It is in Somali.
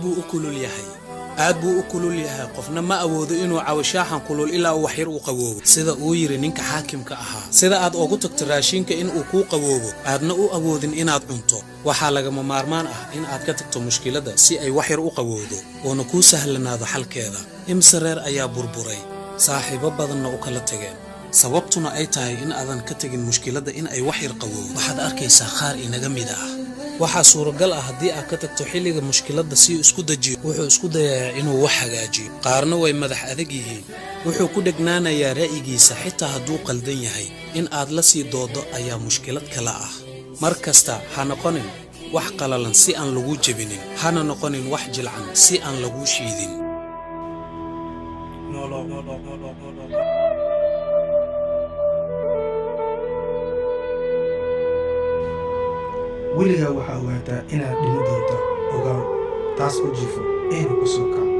buu u kulul yahay qofna ma awoodo inuu cawashaaxan kulul ilaa uu wax yar u qaboobo sida uu yiri ninka xaakimka ahaa sida aad ugu tagto raashinka in uu ku qaboobo aadna u awoodin inaad cunto waxa laga maarmaan ah in aad ka tagto mushkilada si ay wax yar u qaboodo oo ku sahlanaado xalkeeda imsareer ayaa burburay saaxiibo badanna u kala tageen sababtuna ay tahay in aadan ka tagin mushkilada in ay wax yar qaboobo waxaad arkaysaa qaar inaga mid ah waxa suuragal ah hadii aad ka tagto xilliga mushkilada si isku dajiyo wuxuu isku dayaa inuu wax hagaajiyo qaarna way madax adag yihiin wuxuu ku dhagnaanayaa ra'yigiisa xitaa hadduu qaldan yahay in aad la sii doodo ayaa mushkilad kala ah markasta ha noqonin wax qalalan si aan lagu jabinin hana noqonin wax jilcan si aan lagu shiidin weligaa waxaa ogaataa inaad dhimi doonto ogaaw taas u jiifo eena ku soo kaco